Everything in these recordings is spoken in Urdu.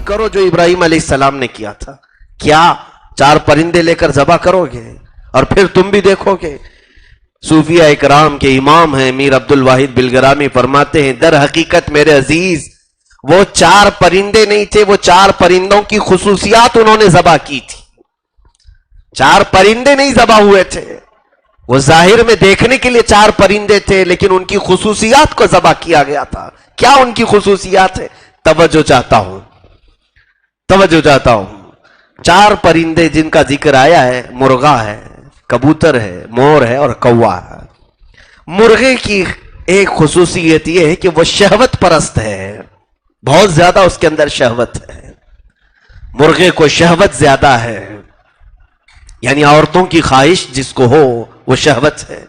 کرو جو ابراہیم علیہ السلام نے کیا تھا. کیا 4 پرندے لے کر ذبح کرو گے اور پھر تم بھی دیکھو گے؟ صوفیہ اکرام کے امام ہیں میر عبد الواحد بلگرامی، فرماتے ہیں در حقیقت میرے عزیز وہ 4 پرندے نہیں تھے، وہ 4 پرندوں کی خصوصیات انہوں نے ذبح کی تھی. 4 پرندے نہیں ذبح ہوئے تھے، وہ ظاہر میں دیکھنے کے لیے 4 پرندے تھے، لیکن ان کی خصوصیات کو ذبح کیا گیا تھا. کیا ان کی خصوصیات ہے؟ توجہ چاہتا ہوں. 4 پرندے جن کا ذکر آیا ہے، مرغا ہے، کبوتر ہے، مور ہے اور کوا ہے. مرغے کی ایک خصوصیت یہ ہے کہ وہ شہوت پرست ہے، بہت زیادہ اس کے اندر شہوت ہے. مرغے کو شہوت زیادہ ہے، یعنی عورتوں کی خواہش جس کو ہو وہ شہوت ہے،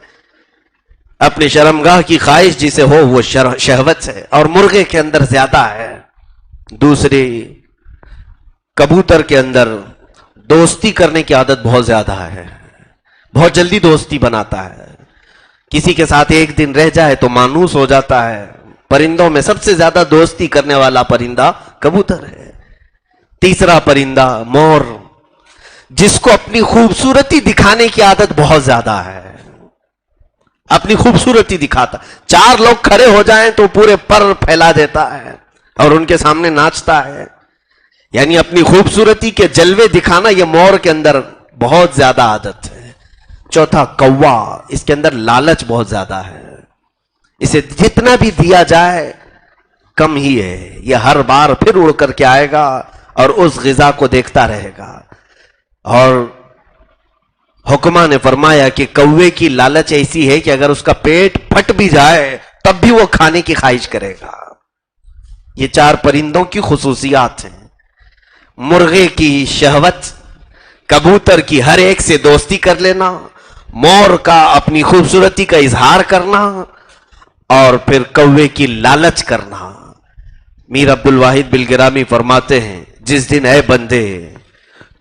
اپنے شرمگاہ کی خواہش جسے ہو وہ شہوت ہے، اور مرغے کے اندر زیادہ ہے. دوسری، کبوتر کے اندر دوستی کرنے کی عادت بہت زیادہ ہے، بہت جلدی دوستی بناتا ہے. کسی کے ساتھ ایک دن رہ جائے تو مانوس ہو جاتا ہے. پرندوں میں سب سے زیادہ دوستی کرنے والا پرندہ کبوتر ہے. تیسرا پرندہ مور، جس کو اپنی خوبصورتی دکھانے کی عادت بہت زیادہ ہے، اپنی خوبصورتی دکھاتا. 4 لوگ کھڑے ہو جائیں تو پورے پر پھیلا دیتا ہے اور ان کے سامنے ناچتا ہے. یعنی اپنی خوبصورتی کے جلوے دکھانا یہ مور کے اندر بہت زیادہ عادت ہے. چوتھا کوا، اس کے اندر لالچ بہت زیادہ ہے، اسے جتنا بھی دیا جائے کم ہی ہے. یہ ہر بار پھر اڑ کر کے آئے گا اور اس غذا کو دیکھتا رہے گا. اور حکمہ نے فرمایا کہ کوے کی لالچ ایسی ہے کہ اگر اس کا پیٹ پھٹ بھی جائے تب بھی وہ کھانے کی خواہش کرے گا. یہ 4 پرندوں کی خصوصیات ہیں. مرغے کی شہوت، کبوتر کی ہر ایک سے دوستی کر لینا، مور کا اپنی خوبصورتی کا اظہار کرنا، اور پھر کوے کی لالچ کرنا. میر عبد الواحد بلگرامی فرماتے ہیں جس دن اے بندے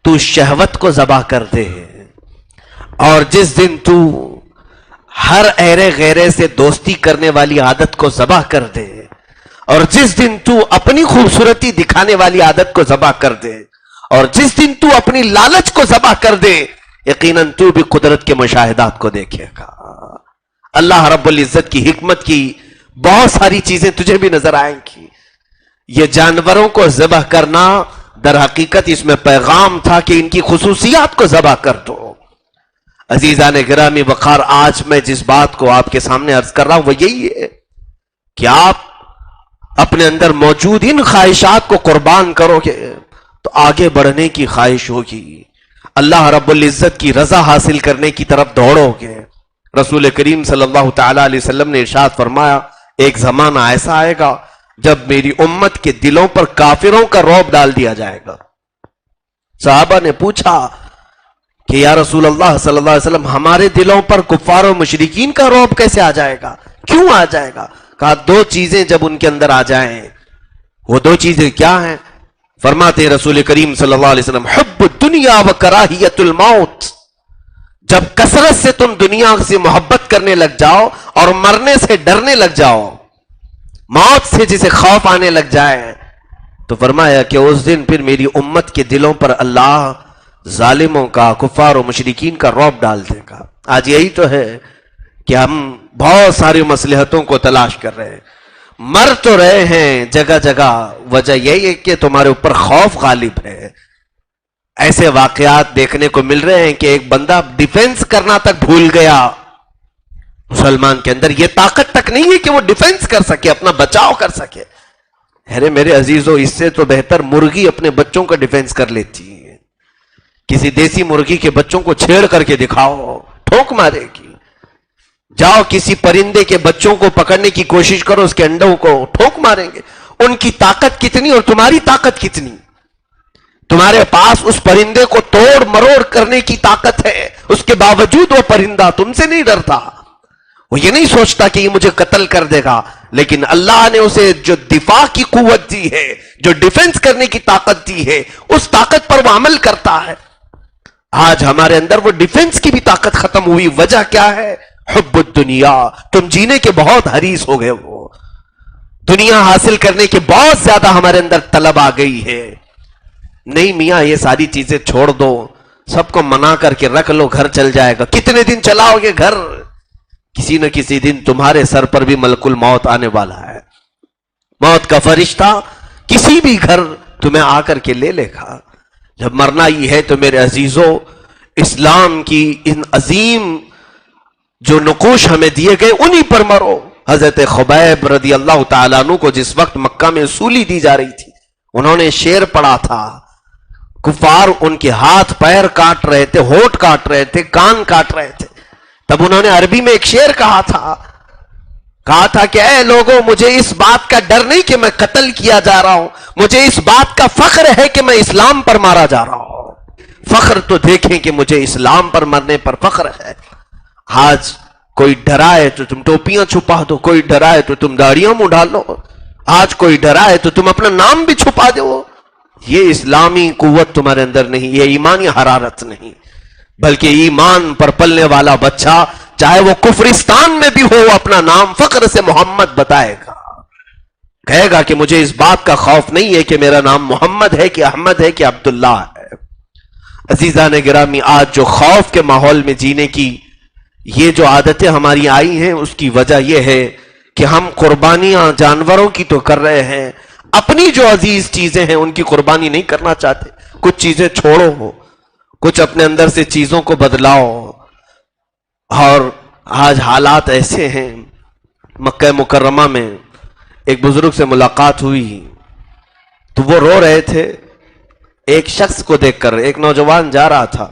تو شہوت کو ذبح کر دے، اور جس دن تو ہر ایرے غیرے سے دوستی کرنے والی عادت کو ذبح کر دے، اور جس دن تو اپنی خوبصورتی دکھانے والی عادت کو ذبح کر دے، اور جس دن تو اپنی لالچ کو ذبح کر دے، یقیناً تو بھی قدرت کے مشاہدات کو دیکھے گا. اللہ رب العزت کی حکمت کی بہت ساری چیزیں تجھے بھی نظر آئیں گی. یہ جانوروں کو ذبح کرنا در حقیقت اس میں پیغام تھا کہ ان کی خصوصیات کو ذبح کر دو. عزیزان گرامی وقار، آج میں جس بات کو آپ کے سامنے عرض کر رہا ہوں وہ یہی ہے کہ آپ اپنے اندر موجود ان خواہشات کو قربان کرو گے تو آگے بڑھنے کی خواہش ہوگی، اللہ رب العزت کی رضا حاصل کرنے کی طرف دوڑو گے. رسول کریم صلی اللہ تعالی علیہ وسلم نے ارشاد فرمایا ایک زمانہ ایسا آئے گا جب میری امت کے دلوں پر کافروں کا رعب ڈال دیا جائے گا. صحابہ نے پوچھا کہ یا رسول اللہ صلی اللہ علیہ وسلم ہمارے دلوں پر کفار و مشرکین کا رعب کیسے آ جائے گا، کیوں آ جائے گا؟ کہا 2 چیزیں جب ان کے اندر آ جائیں. وہ 2 چیزیں کیا ہیں؟ فرماتے رسول کریم صلی اللہ علیہ وسلم حب الدنیا و کراہیت الموت. جب کثرت سے تم دنیا سے محبت کرنے لگ جاؤ اور مرنے سے ڈرنے لگ جاؤ، موت سے جسے خوف آنے لگ جائے، تو فرمایا کہ اس دن پھر میری امت کے دلوں پر اللہ ظالموں کا، کفار و مشرکین کا رعب ڈال دے گا. آج یہی تو ہے کہ ہم بہت ساری مصلحتوں کو تلاش کر رہے ہیں، مر تو رہے ہیں جگہ جگہ، وجہ یہی ہے کہ تمہارے اوپر خوف غالب ہے. ایسے واقعات دیکھنے کو مل رہے ہیں کہ ایک بندہ ڈیفنس کرنا تک بھول گیا. مسلمان کے اندر یہ طاقت تک نہیں ہے کہ وہ ڈیفنس کر سکے، اپنا بچاؤ کر سکے. ارے میرے عزیزو، اس سے تو بہتر مرغی اپنے بچوں کا ڈیفنس کر لیتی ہے. کسی دیسی مرغی کے بچوں کو چھیڑ کر کے دکھاؤ، ٹھوک مارے گی. جاؤ کسی پرندے کے بچوں کو پکڑنے کی کوشش کرو، اس کے انڈوں کو ٹھوک ماریں گے. ان کی طاقت کتنی اور تمہاری طاقت کتنی؟ تمہارے پاس اس پرندے کو توڑ مروڑ کرنے کی طاقت ہے، اس کے باوجود وہ پرندہ تم سے نہیں ڈرتا. وہ یہ نہیں سوچتا کہ یہ مجھے قتل کر دے گا، لیکن اللہ نے اسے جو دفاع کی قوت دی ہے، جو ڈیفنس کرنے کی طاقت دی ہے، اس طاقت پر وہ عمل کرتا ہے. آج ہمارے اندر وہ ڈیفنس کی بھی طاقت ختم ہوئی. وجہ کیا ہے؟ حب الدنیا. تم جینے کے بہت حریص ہو گئے، وہ دنیا حاصل کرنے کے بہت زیادہ ہمارے اندر طلب آ گئی ہے. نہیں میاں یہ ساری چیزیں چھوڑ دو, سب کو منا کر کے رکھ لو, گھر چل جائے گا. کتنے دن چلاؤ گے گھر؟ کسی نہ کسی دن تمہارے سر پر بھی ملک الموت آنے والا ہے. موت کا فرشتہ کسی بھی گھر تمہیں آ کر کے لے لے گا. جب مرنا ہی ہے تو میرے عزیزوں, اسلام کی ان عظیم جو نقوش ہمیں دیے گئے انہی پر مرو. حضرت خبیب رضی اللہ تعالیٰ عنہ کو جس وقت مکہ میں سولی دی جا رہی تھی, انہوں نے شعر پڑھا تھا. کفار ان کے ہاتھ پیر کاٹ رہے تھے, ہونٹ کاٹ رہے تھے, کان کاٹ رہے تھے. تب انہوں نے عربی میں ایک شعر کہا تھا کہ اے لوگوں, مجھے اس بات کا ڈر نہیں کہ میں قتل کیا جا رہا ہوں, مجھے اس بات کا فخر ہے کہ میں اسلام پر مارا جا رہا ہوں. فخر تو دیکھیں کہ مجھے اسلام پر مرنے پر فخر ہے. آج کوئی ڈرائے تو تم ٹوپیاں چھپا دو, کوئی ڈرائے تو تم داڑیاں منہ ڈالو, آج کوئی ڈرائے تو تم اپنا نام بھی چھپا دو. یہ اسلامی قوت تمہارے اندر نہیں, یہ ایمانی حرارت نہیں, بلکہ ایمان پر پلنے والا بچہ چاہے وہ کفرستان میں بھی ہو, اپنا نام فخر سے محمد بتائے گا, کہے گا کہ مجھے اس بات کا خوف نہیں ہے کہ میرا نام محمد ہے کہ احمد ہے کہ عبداللہ ہے. عزیزان گرامی, آج جو خوف کے ماحول میں جینے کی یہ جو عادتیں ہماری آئی ہیں, اس کی وجہ یہ ہے کہ ہم قربانیاں جانوروں کی تو کر رہے ہیں, اپنی جو عزیز چیزیں ہیں ان کی قربانی نہیں کرنا چاہتے. کچھ چیزیں چھوڑو, کچھ اپنے اندر سے چیزوں کو بدلاؤ. اور آج حالات ایسے ہیں, مکہ مکرمہ میں ایک بزرگ سے ملاقات ہوئی تو وہ رو رہے تھے ایک شخص کو دیکھ کر. ایک نوجوان جا رہا تھا,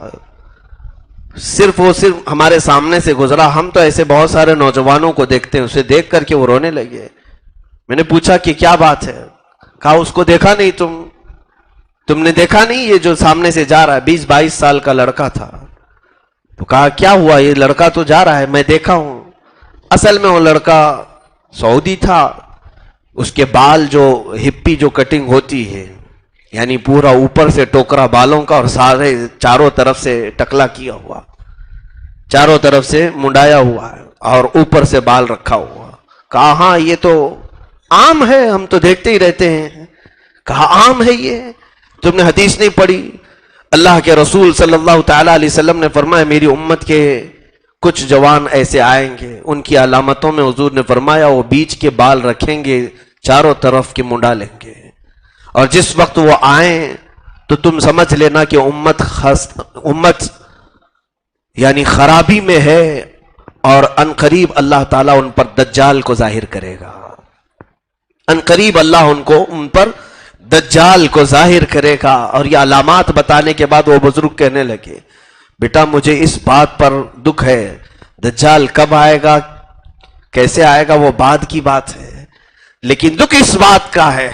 صرف ہمارے سامنے سے گزرا. ہم تو ایسے بہت سارے نوجوانوں کو دیکھتے ہیں, اسے دیکھ کر کے وہ رونے لگے. میں نے پوچھا کہ کیا بات ہے؟ کہا اس کو دیکھا نہیں تم نے دیکھا نہیں, یہ جو سامنے سے جا رہا ہے 20-22 سال کا لڑکا تھا. تو کہا کیا ہوا, یہ لڑکا تو جا رہا ہے, میں دیکھا ہوں. اصل میں وہ لڑکا سعودی تھا, اس کے بال جو ہپی جو کٹنگ ہوتی ہے, یعنی پورا اوپر سے ٹوکرا بالوں کا اور سارے چاروں طرف سے ٹکلا کیا ہوا, چاروں طرف سے منڈایا ہوا ہے اور اوپر سے بال رکھا ہوا. کہا ہاں یہ تو عام ہے, ہم تو دیکھتے ہی رہتے ہیں. کہا عام ہے یہ, تم نے حدیث نہیں پڑھی؟ اللہ کے رسول صلی اللہ تعالی علیہ وسلم نے فرمایا میری امت کے کچھ جوان ایسے آئیں گے, ان کی علامتوں میں حضور نے فرمایا وہ بیچ کے بال رکھیں گے, چاروں طرف کے منڈا لیں گے, اور جس وقت وہ آئیں تو تم سمجھ لینا کہ امت یعنی خرابی میں ہے, اور ان قریب اللہ تعالیٰ ان پر دجال کو ظاہر کرے گا. ان قریب اللہ ان پر دجال کو ظاہر کرے گا. اور یہ علامات بتانے کے بعد وہ بزرگ کہنے لگے بیٹا مجھے اس بات پر دکھ ہے, دجال کب آئے گا کیسے آئے گا وہ بعد کی بات ہے, لیکن دکھ اس بات کا ہے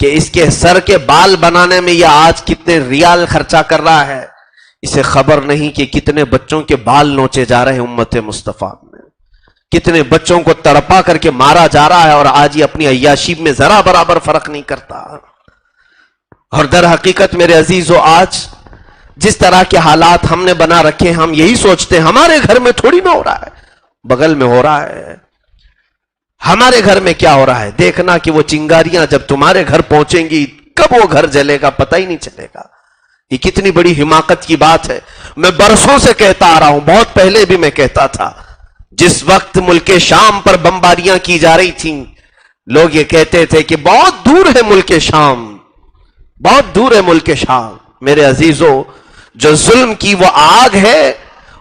کہ اس کے سر کے بال بنانے میں یہ آج کتنے ریال خرچہ کر رہا ہے, اسے خبر نہیں کہ کتنے بچوں کے بال نوچے جا رہے ہیں امت مصطفیٰ میں, کتنے بچوں کو تڑپا کر کے مارا جا رہا ہے, اور آج یہ اپنی عیاشی میں ذرا برابر فرق نہیں کرتا. اور در حقیقت میرے عزیزو, آج جس طرح کے حالات ہم نے بنا رکھے, ہم یہی سوچتے ہیں ہمارے گھر میں تھوڑی نہ ہو رہا ہے, بغل میں ہو رہا ہے. ہمارے گھر میں کیا ہو رہا ہے؟ دیکھنا کہ وہ چنگاریاں جب تمہارے گھر پہنچیں گی کب وہ گھر جلے گا پتہ ہی نہیں چلے گا. یہ کتنی بڑی حماقت کی بات ہے. میں برسوں سے کہتا آ رہا ہوں, بہت پہلے بھی میں کہتا تھا, جس وقت ملک شام پر بمباریاں کی جا رہی تھیں, لوگ یہ کہتے تھے کہ بہت دور ہے ملک شام, بہت دور ہے ملک شام. میرے عزیزو, جو ظلم کی وہ آگ ہے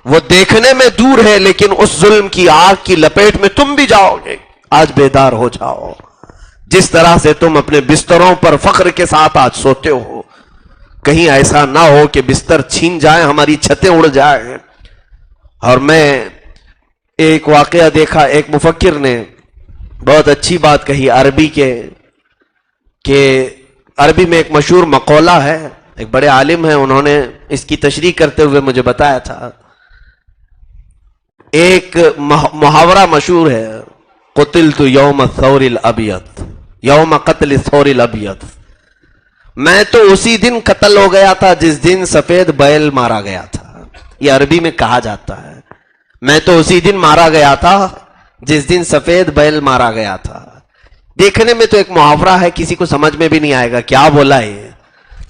وہ دیکھنے میں دور ہے, لیکن اس ظلم کی آگ کی لپیٹ میں تم بھی جاؤ گے. آج بیدار ہو جاؤ. جس طرح سے تم اپنے بستروں پر فخر کے ساتھ آج سوتے ہو, کہیں ایسا نہ ہو کہ بستر چھین جائیں, ہماری چھتیں اڑ جائیں. اور میں ایک واقعہ دیکھا, ایک مفکر نے بہت اچھی بات کہی عربی کے, کہ عربی میں ایک مشہور مقولہ ہے, ایک بڑے عالم ہیں, انہوں نے اس کی تشریح کرتے ہوئے مجھے بتایا تھا. ایک محاورہ مشہور ہے, قتلت یوم الثور الابیض, یوم قتل الثور الابیض, میں تو اسی دن قتل ہو گیا تھا جس دن سفید بیل مارا گیا تھا. یہ عربی میں کہا جاتا ہے, میں تو اسی دن مارا گیا تھا جس دن سفید بیل مارا گیا تھا. دیکھنے میں تو ایک محاورہ ہے, کسی کو سمجھ میں بھی نہیں آئے گا کیا بولا ہے,